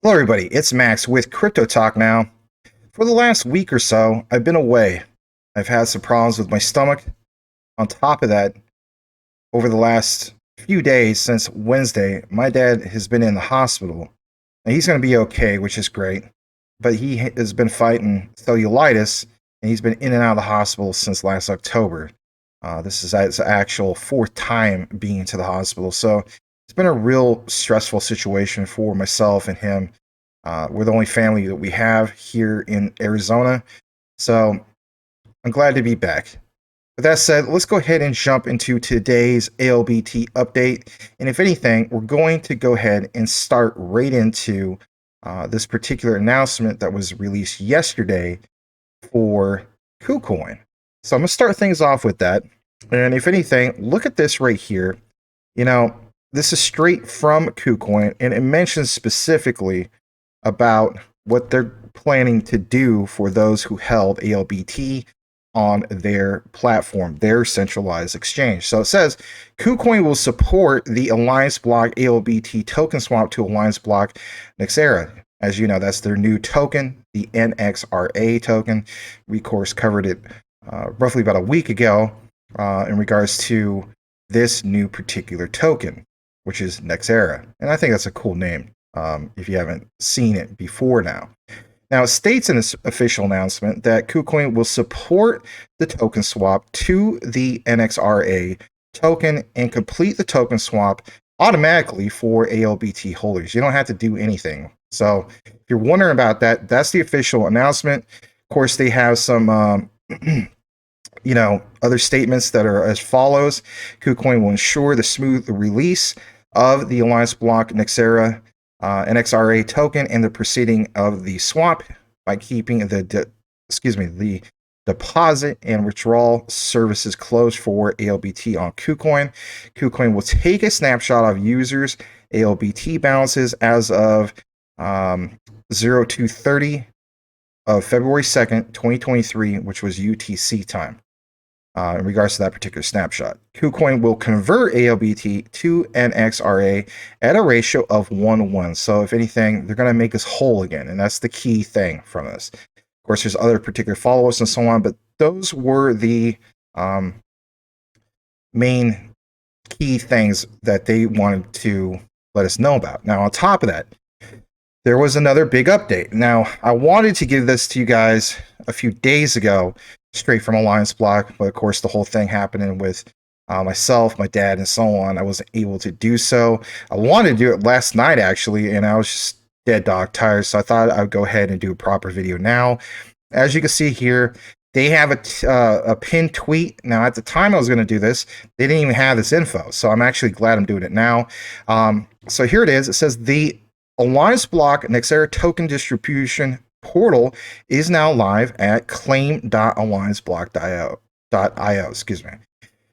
Hello everybody, it's Max with Crypto Talk now. For the last week or so, I've been away. I've had some problems with my stomach. On top of that, over the last few days since Wednesday, my dad has been in the hospital. And he's going to be okay, which is great. But he has been fighting cellulitis, and he's been in and out of the hospital since last October. This is his actual fourth time being to the hospital. So it's been a real stressful situation for myself and him. We're the only family that we have here in Arizona. So I'm glad to be back. With that said, let's go ahead and jump into today's Albt update. And if anything, we're going to go ahead and start right into this particular announcement that was released yesterday for Kucoin. So I'm going to start things off with that. And if anything, look at this right here. You know, this is straight from Kucoin, and it mentions specifically about what they're planning to do for those who held Albt on their platform, their centralized exchange. So it says Kucoin will support the Alliance Block Albt token swap to Alliance Block Nxra. As you know, that's their new token, the Nxra token. We, of course, covered it roughly about a week ago in regards to this new particular token, which is Nxra. And I think that's a cool name if you haven't seen it before now. Now, it states in this official announcement that Kucoin will support the token swap to the Nxra token and complete the token swap automatically for Albt holders. You don't have to do anything. So if you're wondering about that, that's the official announcement. Of course, they have some other statements that are as follows. Kucoin will ensure the smooth release of the Alliance Block Nxra token and the proceeding of the swap by keeping the deposit and withdrawal services closed for Albt on Kucoin. Kucoin will take a snapshot of users' Albt balances as of 0230 of February 2nd, 2023, which was UTC time. In regards to that particular snapshot, Kucoin will convert Albt to Nxra at a ratio of 1:1. So if anything, they're going to make us whole again. And that's the key thing from this. Of course, there's other particular follow-ups and so on, but those were the main key things that they wanted to let us know about. Now, on top of that, there was another big update. Now, I wanted to give this to you guys a few days ago, straight from Alliance Block, but of course the whole thing happening with myself, my dad, and so on, I wasn't able to do so. I wanted to do it last night, actually, and I was just dead dog tired, so I thought I would go ahead and do a proper video now. As you can see here, they have a pinned tweet. Now, at the time I was going to do this, they didn't even have this info, so I'm actually glad I'm doing it now. So here it is. It says the Alliance Block Nxra token distribution portal is now live at claim.allianceblock.io.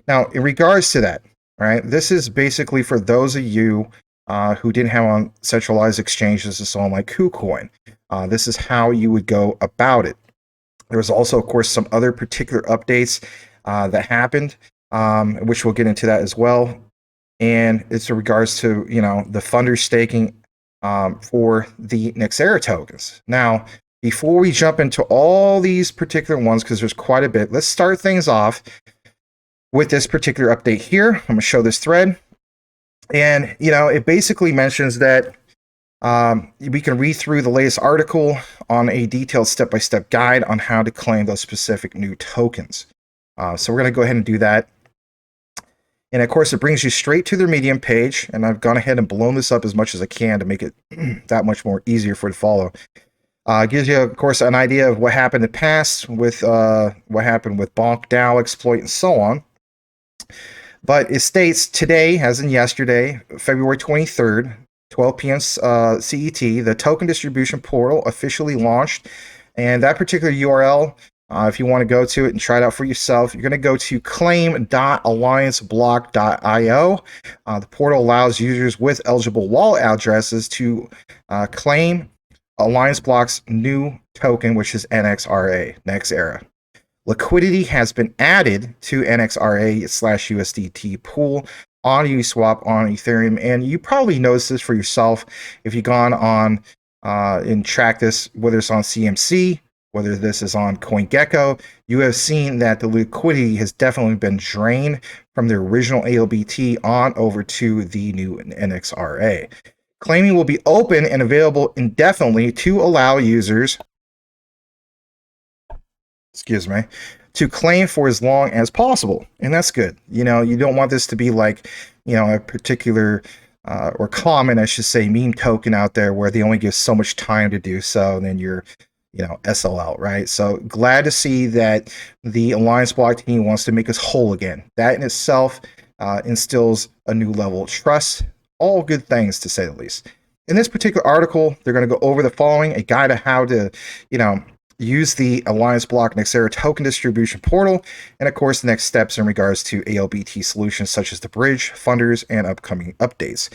Now, in regards to that, right, this is basically for those of you who didn't have on centralized exchanges and so on, like Kucoin. This is how you would go about it. There was also, of course, some other particular updates that happened, which we'll get into that as well. And it's in regards to, the funder staking for the Nxra tokens. Now, before we jump into all these particular ones, because there's quite a bit, let's start things off with this particular update here. I'm going to show this thread. And, it basically mentions that we can read through the latest article on a detailed step-by-step guide on how to claim those specific new tokens. So we're going to go ahead and do that. And of course, it brings you straight to their Medium page. And I've gone ahead and blown this up as much as I can to make it that much more easier for it to follow. Gives you, of course, an idea of what happened in the past with what happened with Bonk, DAO, exploit, and so on. But it states today, as in yesterday, February 23rd, 12 p.m. CET, the token distribution portal officially launched. And that particular URL, if you want to go to it and try it out for yourself, you're going to go to claim.allianceblock.io. The portal allows users with eligible wallet addresses to claim Alliance Block's new token, which is Nxra. Liquidity has been added to Nxra/USDT pool on Uniswap on Ethereum, and you probably noticed this for yourself if you've gone on and track this, whether it's on CMC, whether this is on CoinGecko, you have seen that the liquidity has definitely been drained from the original ALBT on over to the new Nxra. Claiming will be open and available indefinitely to allow users, to claim for as long as possible. And that's good. You know, you don't want this to be like, you know, a particular or common, I should say, meme token out there where they only give so much time to do so, and then you're, you know, SLL, right? So glad to see that the Alliance Block team wants to make us whole again. That in itself instills a new level of trust. All good things, to say the least. In this particular article, they're going to go over the following: a guide on how to, you know, use the Alliance Block Nxra token distribution portal, and of course the next steps in regards to ALBT solutions such as the bridge, funders, and upcoming updates.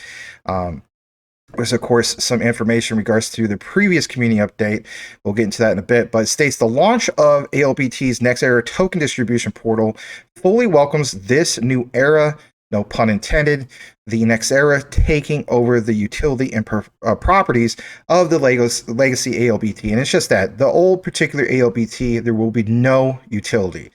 There's of course some information in regards to the previous community update. We'll get into that in a bit, but it states the launch of ALBT's Nxra token distribution portal fully welcomes this new era, no pun intended, the Nxra taking over the utility and properties of the legacy ALBT. And it's just that the old particular ALBT, there will be no utility.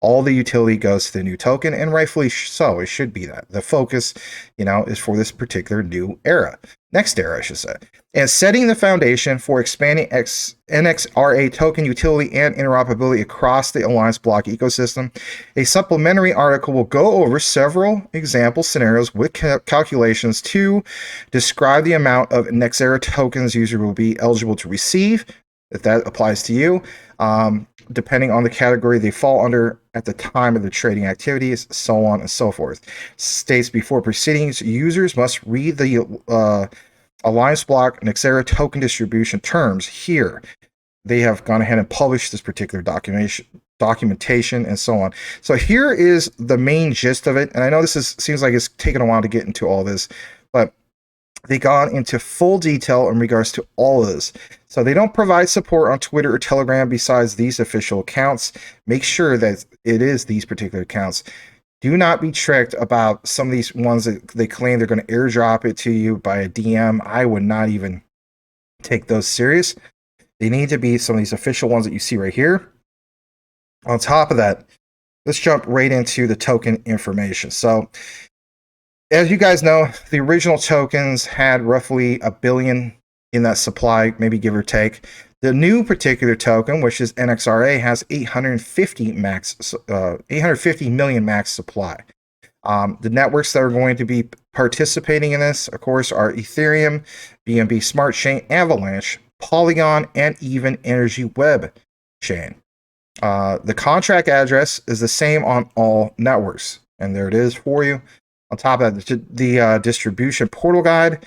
All the utility goes to the new token, and rightfully so. It should be that. The focus, you know, is for this particular new era. Next era, I should say. And setting the foundation for expanding Nxra token utility and interoperability across the Alliance Block ecosystem. A supplementary article will go over several example scenarios with calculations to describe the amount of Nxra tokens user will be eligible to receive, if that applies to you, depending on the category they fall under at the time of the trading activities, so on and so forth. States before proceedings, users must read the Alliance Block Nxra token distribution terms here. They have gone ahead and published this particular documentation and so on. So here is the main gist of it. And I know this seems like it's taken a while to get into all this, but they gone into full detail in regards to all of this. So they don't provide support on Twitter or Telegram besides these official accounts. Make sure that it is these particular accounts. Do not be tricked about some of these ones that they claim they're going to airdrop it to you by a DM. I would not even take those serious. They need to be some of these official ones that you see right here. On top of that, let's jump right into the token information. So as you guys know, the original tokens had roughly 1 billion in that supply, maybe give or take. The new particular token, which is Nxra, has 850 million max supply. The networks that are going to be participating in this, of course, are Ethereum, BNB Smart Chain, Avalanche, Polygon, and even Energy Web Chain. The contract address is the same on all networks, and there it is for you. On top of that, the distribution portal guide,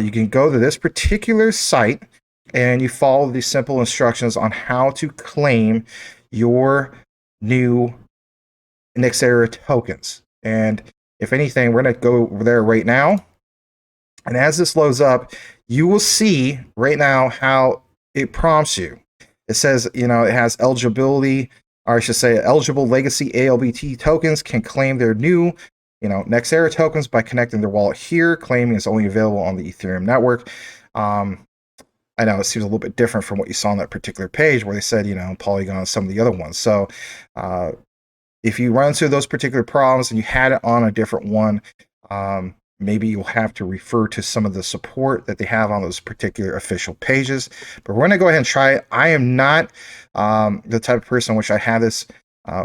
you can go to this particular site and you follow the simple instructions on how to claim your new Nxra tokens. And if anything, we're going to go over there right now. And as this loads up, you will see right now how it prompts you. It says, you know, it has eligibility, or I should say eligible legacy ALBT tokens can claim their new, you know, Nxra tokens by connecting their wallet here. Claiming is only available on the Ethereum network. I know it seems a little bit different from what you saw on that particular page where they said, you know, Polygon and some of the other ones. So if you run into those particular problems and you had it on a different one, maybe you'll have to refer to some of the support that they have on those particular official pages. But we're going to go ahead and try it. I am not the type of person which I have this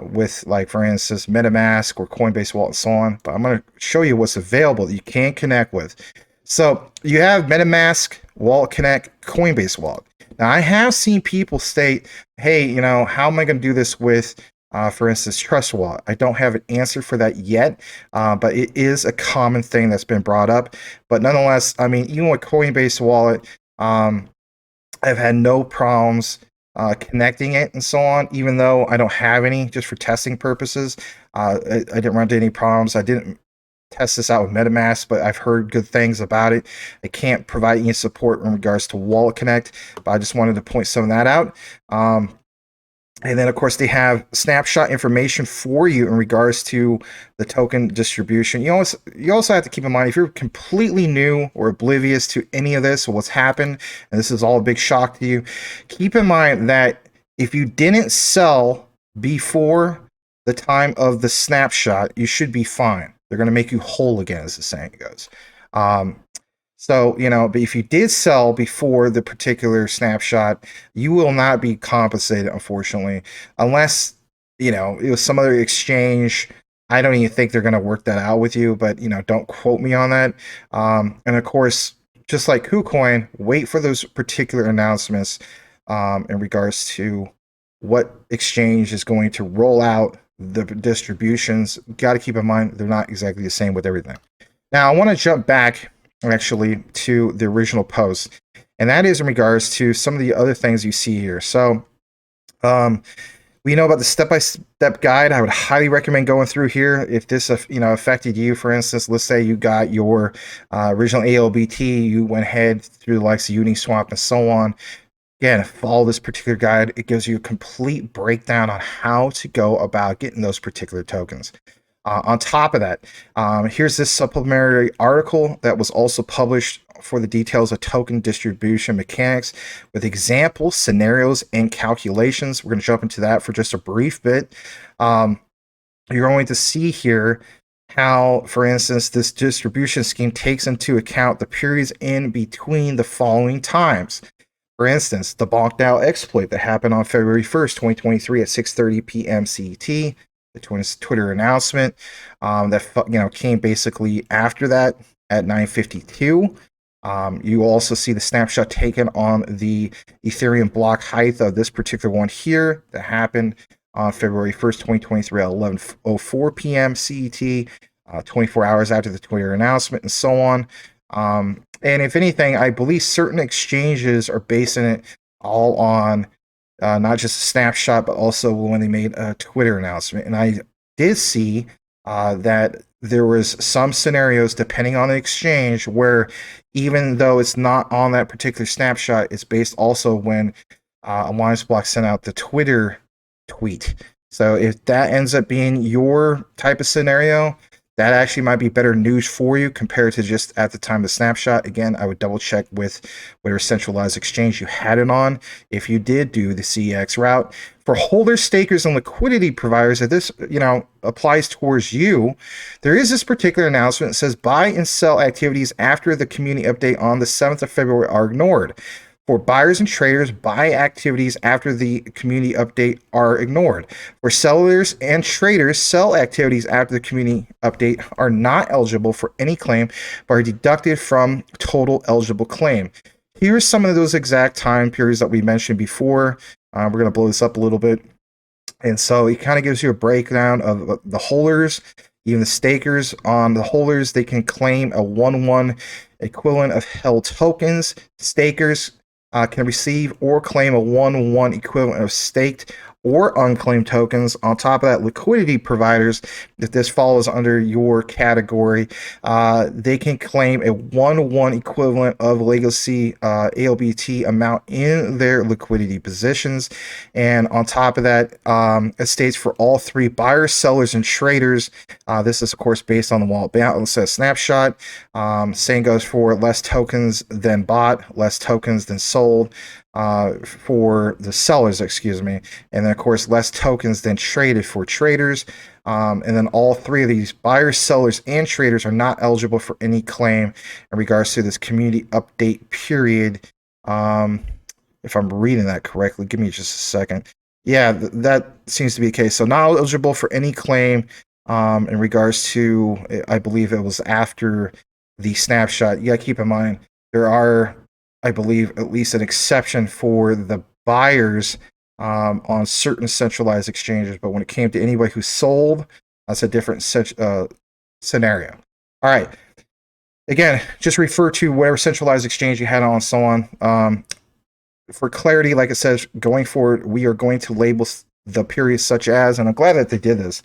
with, like, for instance, MetaMask or Coinbase Wallet and so on. But I'm going to show you what's available that you can connect with. So you have MetaMask, Wallet Connect, Coinbase Wallet. Now, I have seen people state, hey, you know, how am I going to do this with, for instance, Trust Wallet? I don't have an answer for that yet, but it is a common thing that's been brought up. But nonetheless, I mean, even with Coinbase Wallet, I've had no problems connecting it and so on, even though I don't have any, just for testing purposes. I didn't run into any problems. I didn't test this out with MetaMask, but I've heard good things about it. I can't provide any support in regards to Wallet Connect, but I just wanted to point some of that out. And then, of course, they have snapshot information for you in regards to the token distribution. You also have to keep in mind, if you're completely new or oblivious to any of this or what's happened, and this is all a big shock to you, keep in mind that if you didn't sell before the time of the snapshot, you should be fine. They're going to make you whole again, as the saying goes. So, but if you did sell before the particular snapshot, you will not be compensated, unfortunately, unless, it was some other exchange. I don't even think they're going to work that out with you, but, don't quote me on that. And of course, just like Kucoin, wait for those particular announcements in regards to what exchange is going to roll out the distributions. Got to keep in mind, they're not exactly the same with everything. Now, I want to jump back actually to the original post, and that is in regards to some of the other things you see here. So we know about the step-by-step guide. I would highly recommend going through here if this affected you. For instance, let's say you got your original Albt, you went ahead through the likes of Uniswap and so on. Again, follow this particular guide. It gives you a complete breakdown on how to go about getting those particular tokens. On top of that, here's this supplementary article that was also published for the details of token distribution mechanics with examples, scenarios, and calculations. We're going to jump into that for just a brief bit. You're going to see here how, for instance, this distribution scheme takes into account the periods in between the following times. For instance, the bonked out exploit that happened on February 1st, 2023 at 6:30 p.m. CET. The Twitter announcement that came basically after that at 9:52. You also see the snapshot taken on the Ethereum block height of this particular one here that happened on February 1st, 2023 at 11:04 p.m. CET, 24 hours after the Twitter announcement, and so on. And if anything, I believe certain exchanges are basing it all on not just a snapshot, but also when they made a Twitter announcement. And I did see that there was some scenarios, depending on the exchange, where even though it's not on that particular snapshot, it's based also when Alliance Block sent out the Twitter tweet. So if that ends up being your type of scenario, that actually might be better news for you compared to just at the time of the snapshot. Again, I would double check with whatever centralized exchange you had it on if you did do the CEX route. For holders, stakers, and liquidity providers, if this applies towards you, there is this particular announcement that says buy and sell activities after the community update on the 7th of February are ignored. For buyers and traders, buy activities after the community update are ignored. For sellers and traders, sell activities after the community update are not eligible for any claim, but are deducted from total eligible claim. Here's some of those exact time periods that we mentioned before. We're going to blow this up a little bit. And so it kind of gives you a breakdown of the holders, even the stakers. On the holders, they can claim a 1-1 equivalent of held tokens. Stakers can receive or claim a 1-1 equivalent of staked or unclaimed tokens. On top of that, liquidity providers, if this falls under your category, they can claim a 1-1 equivalent of legacy ALBT amount in their liquidity positions. And on top of that, it states for all three buyers, sellers, and traders. This is, of course, based on the wallet balance snapshot. Same goes for less tokens than bought, less tokens than sold. For the sellers, excuse me, and then of course less tokens than traded for traders, and then all three of these buyers, sellers, and traders are not eligible for any claim in regards to this community update period. If I'm reading that correctly, give me just a second. Yeah, that seems to be the case. So not eligible for any claim in regards to, I believe it was after the snapshot. You gotta keep in mind there are, I believe, at least an exception for the buyers on certain centralized exchanges. But when it came to anybody who sold, that's a different scenario. All right. Again, just refer to whatever centralized exchange you had on and so on. For clarity, like it says, going forward, we are going to label the periods such as, and I'm glad that they did this.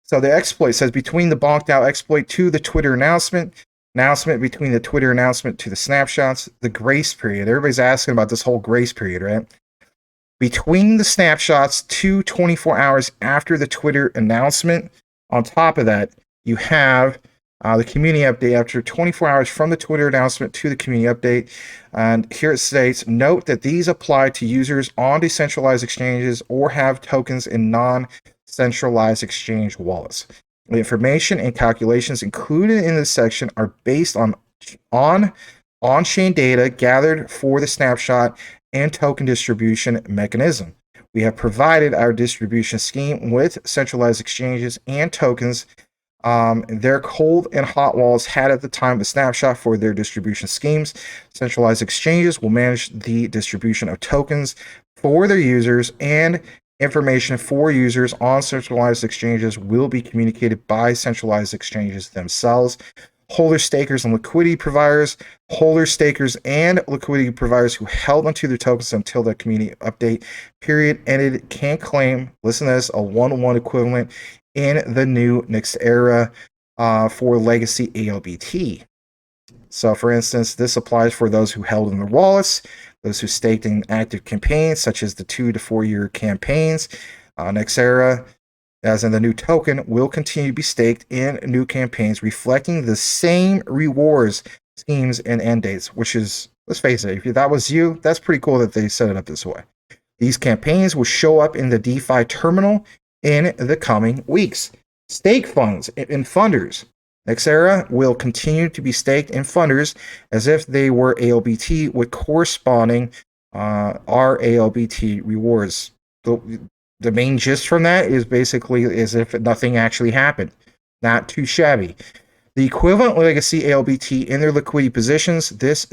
So the exploit says between the bonked out exploit to the Twitter announcement between the Twitter announcement to the snapshots, the grace period. Everybody's asking about this whole grace period, right? between the snapshots to 24 hours after the Twitter announcement. On top of that, you have the community update after 24 hours from the Twitter announcement to the community update. And here it states, note that these apply to users on decentralized exchanges or have tokens in non-centralized exchange wallets. The information and calculations included in this section are based on on-chain data gathered for the snapshot and token distribution mechanism. We have provided our distribution scheme with centralized exchanges and tokens their cold and hot wallets had at the time of the snapshot for their distribution schemes. Centralized exchanges will manage the distribution of tokens for their users, and information for users on centralized exchanges will be communicated by centralized exchanges themselves. Holders, stakers, and liquidity providers. Holders, stakers, and liquidity providers who held onto their tokens until the community update period ended can claim, listen to this, a 1-1 equivalent in the new Nxra for legacy Albt. So, for instance, this applies for those who held in their wallets, those who staked in active campaigns, such as the 2 to 4 year campaigns. Nxra, as in the new token, will continue to be staked in new campaigns, reflecting the same rewards, schemes, and end dates, which is, let's face it, if that was you, that's pretty cool that they set it up this way. These campaigns will show up in the DeFi terminal in the coming weeks. Stake funds and funders. Nxra will continue to be staked in funders as if they were Albt with corresponding RALBT rewards. The main gist from that is basically as if nothing actually happened. Not too shabby. The equivalent legacy Albt in their liquidity positions. This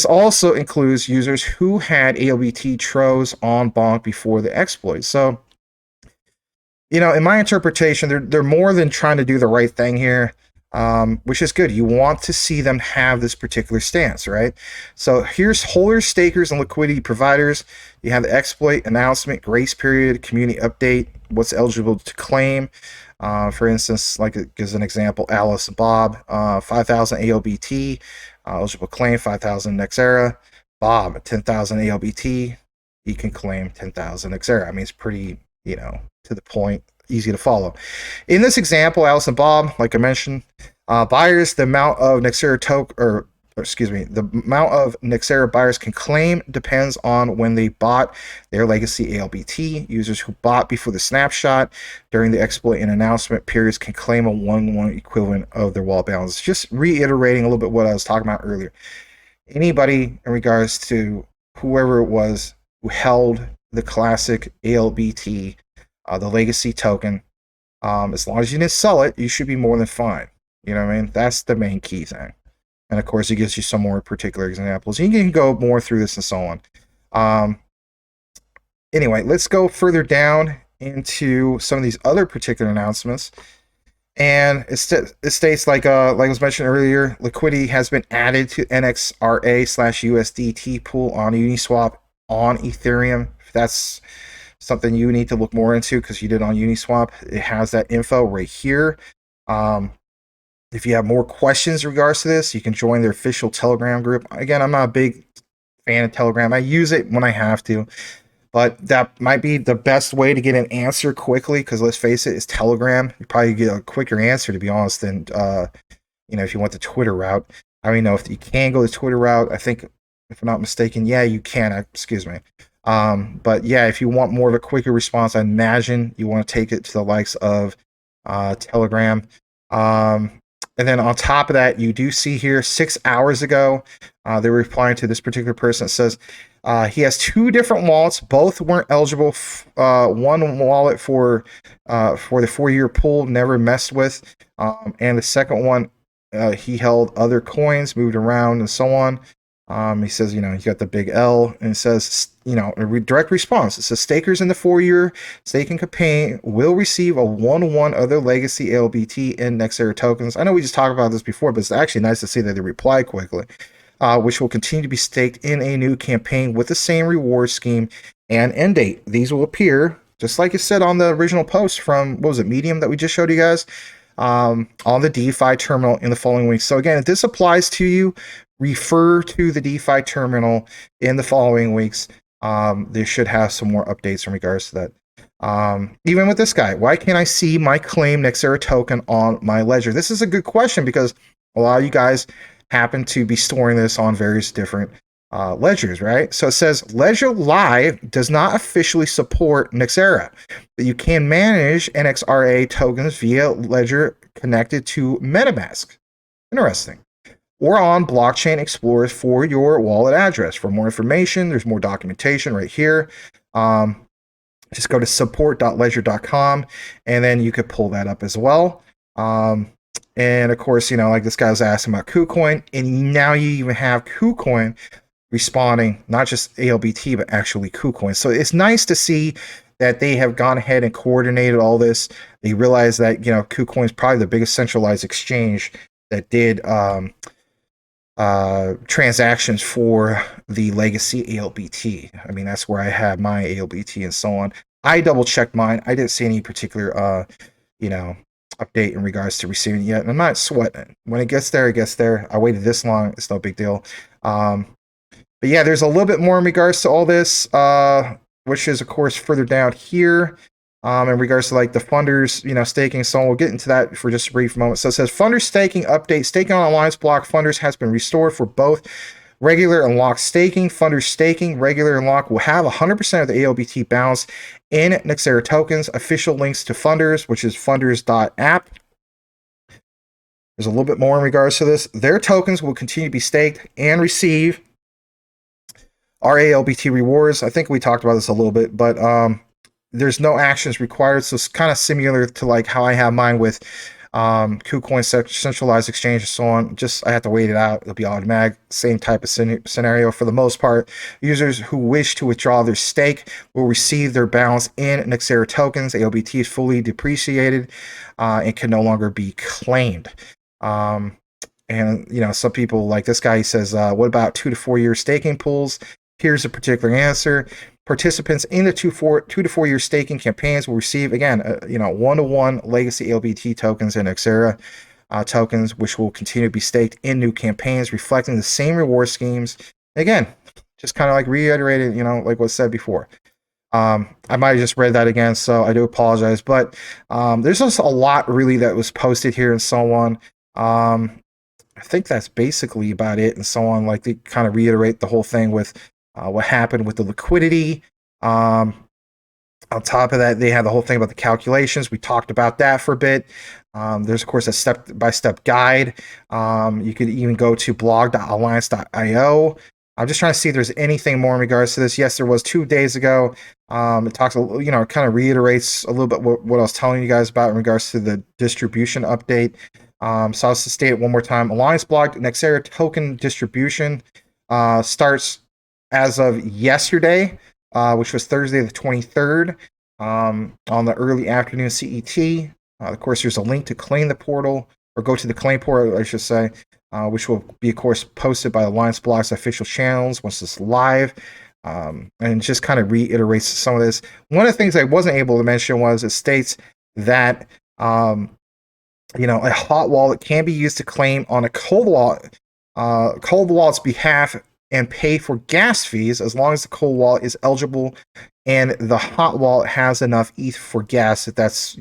also includes users who had Albt Tros on Bonk before the exploit. So, in my interpretation, they're more than trying to do the right thing here, which is good. You want to see them have this particular stance, right? So here's holders, stakers, and liquidity providers. You have the exploit announcement, grace period, community update, what's eligible to claim. For instance, like it gives an example, Alice and Bob, 5,000 Albt, eligible claim 5,000 Nxra. Bob, 10,000 Albt, he can claim 10,000 Nxra. I mean, it's pretty, to the point, easy to follow. In this example, Alice and Bob, like I mentioned, buyers, the amount of Nxra the amount of Nxra buyers can claim depends on when they bought their legacy Albt. Users who bought before the snapshot during the exploit and announcement periods can claim a 1-1 equivalent of their wallet balance. Just reiterating a little bit what I was talking about earlier. Anybody in regards to whoever it was who held the classic Albt, the legacy token, as long as you didn't sell it, you should be more than fine. You know what I mean? That's the main key thing. And of course, it gives you some more particular examples. You can go more through this and so on. Anyway, let's go further down into some of these other particular announcements. And it states, like I was mentioned earlier, liquidity has been added to Nxra/USDT pool on Uniswap on Ethereum. If that's something you need to look more into because you did on Uniswap, it has that info right here. If you have more questions in regards to this, you can join their official Telegram group. Again, I'm not a big fan of Telegram. I use it when I have to, but that might be the best way to get an answer quickly because let's face it, it's Telegram. You probably get a quicker answer, to be honest, than if you went the Twitter route. I don't even know if you can go the Twitter route. I think, if I'm not mistaken, yeah, you can. Excuse me. But yeah, if you want more of a quicker response, I imagine you want to take it to the likes of Telegram. And then on top of that, you do see here 6 hours ago, they were replying to this particular person that says he has 2 different wallets. Both weren't eligible. One wallet for the 4-year pool, never messed with. And the second one, he held other coins, moved around and so on. He says, you got the big L, and it says, a direct response. It says stakers in the 4-year staking campaign will receive a 1-1 other legacy Albt and Nxra tokens. I know we just talked about this before, but it's actually nice to see that they reply quickly, which will continue to be staked in a new campaign with the same reward scheme and end date. These will appear, just like it said on the original post from, what was it, Medium that we just showed you guys, on the DeFi terminal in the following weeks. So again, if this applies to you, refer to the DeFi terminal in the following weeks. They should have some more updates in regards to that. Even with this guy, why can't I see my claim Nxra token on my ledger? This is a good question because a lot of you guys happen to be storing this on various different ledgers, right? So it says Ledger Live does not officially support Nxra, but you can manage NXRA tokens via ledger connected to MetaMask. Interesting. Or on Blockchain Explorer for your wallet address. For more information, there's more documentation right here. Just go to support.ledger.com and then you could pull that up as well. And of course, like this guy was asking about Kucoin, and now you even have Kucoin responding, not just ALBT, but actually Kucoin. So it's nice to see that they have gone ahead and coordinated all this. They realize that, Kucoin is probably the biggest centralized exchange that did transactions for the legacy ALBT. I mean, that's where I have my ALBT and so on. I double checked mine. I didn't see any particular, update in regards to receiving it yet. And I'm not sweating. When it gets there, it gets there. I waited this long. It's no big deal. But yeah, there's a little bit more in regards to all this, which is, of course, further down here. In regards to like the funders, staking, so on. We'll get into that for just a brief moment. So it says funders staking update. Staking on Alliance block funders has been restored for both regular and locked staking. Funders staking regular and locked will have 100% of the ALBT balance in Nxra tokens. Official links to funders, which is funders.app. There's a little bit more in regards to this. Their tokens will continue to be staked and receive our ALBT rewards. I think we talked about this a little bit, but there's no actions required, so it's kind of similar to like how I have mine with Kucoin centralized exchange and so on. Just I have to wait it out. It'll be automatic. Same type of scenario for the most part. Users who wish to withdraw their stake will receive their balance in Nxra tokens. ALBT is fully depreciated and can no longer be claimed. And some people like this guy, he says, what about 2 to 4 year staking pools? Here's a particular answer. Participants in the 2 to 4 year staking campaigns will receive, again, 1-to-1 legacy ALBT tokens and Nxra tokens, which will continue to be staked in new campaigns, reflecting the same reward schemes. Again, just kind of like reiterated, like what said before. I might have just read that again, so I do apologize. But there's just a lot really that was posted here and so on. I think that's basically about it and so on. Like they kind of reiterate the whole thing with what happened with the liquidity. On top of that, they had the whole thing about the calculations. We talked about that for a bit. There's, of course, a step-by-step guide. You could even go to blog.alliance.io. I'm just trying to see if there's anything more in regards to this. Yes, there was 2 days ago. It talks, it kind of reiterates a little bit what I was telling you guys about in regards to the distribution update. So I'll just state it one more time. Alliance block Nxra token distribution starts as of yesterday, which was Thursday the 23rd, on the early afternoon CET. Of course, there's a link to claim the portal, or go to the claim portal, I should say, which will be, of course, posted by Alliance Block's official channels once it's live. And just kind of reiterates some of this. One of the things I wasn't able to mention was it states that a hot wallet can be used to claim on a cold wallet's behalf and pay for gas fees as long as the cold wallet is eligible and the hot wallet has enough ETH for gas, if that's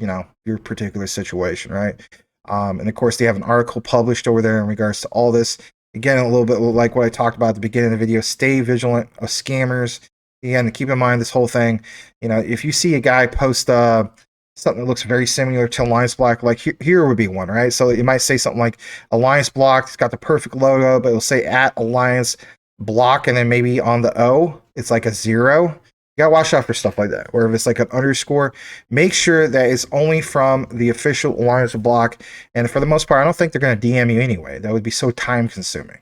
your particular situation, right? And of course, they have an article published over there in regards to all this. Again, a little bit like what I talked about at the beginning of the video. Stay vigilant of scammers. Again, keep in mind this whole thing. If you see a guy post something that looks very similar to Alliance Block, like here would be one, right? So it might say something like Alliance Block. It's got the perfect logo, but it'll say at Alliance Block, and then maybe on the O, it's like a 0. You gotta watch out for stuff like that. Or if it's like an underscore, make sure that it's only from the official Alliance Block. And for the most part, I don't think they're going to DM you anyway. That would be so time consuming.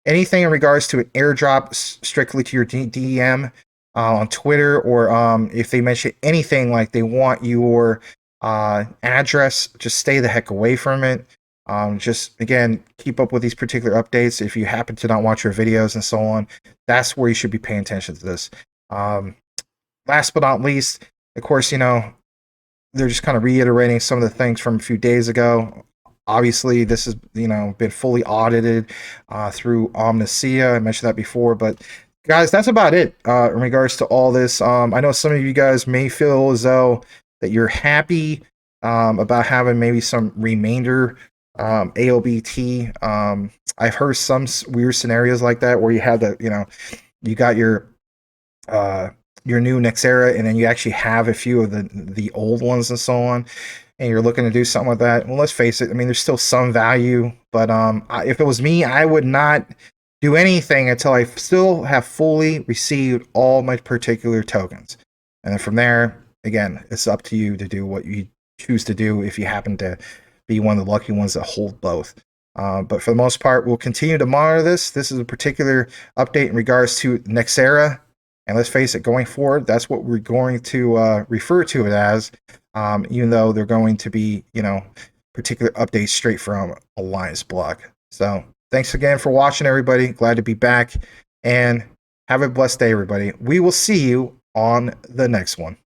Anything in regards to an airdrop strictly to your DM on Twitter, or if they mention anything like they want your address, just stay the heck away from it. Just, again, keep up with these particular updates. If you happen to not watch your videos and so on, that's where you should be paying attention to this. Last but not least, of course, they're just kind of reiterating some of the things from a few days ago. Obviously, this has, been fully audited through Omnicia. I mentioned that before, but guys, that's about it in regards to all this. I know some of you guys may feel as though that you're happy about having maybe some remainder AOBT. I've heard some weird scenarios like that where you have the, you got your new Nxra, and then you actually have a few of the old ones and so on, and you're looking to do something with that. Well, let's face it. I mean, there's still some value, but if it was me, I would not do anything until I still have fully received all my particular tokens, and then from there, again, it's up to you to do what you choose to do if you happen to be one of the lucky ones that hold both. But for the most part, we'll continue to monitor this. This is a particular update in regards to Nxra. And let's face it, going forward, that's what we're going to refer to it as, even though they're going to be, particular updates straight from Alliance block. So thanks again for watching, everybody. Glad to be back. And have a blessed day, everybody. We will see you on the next one.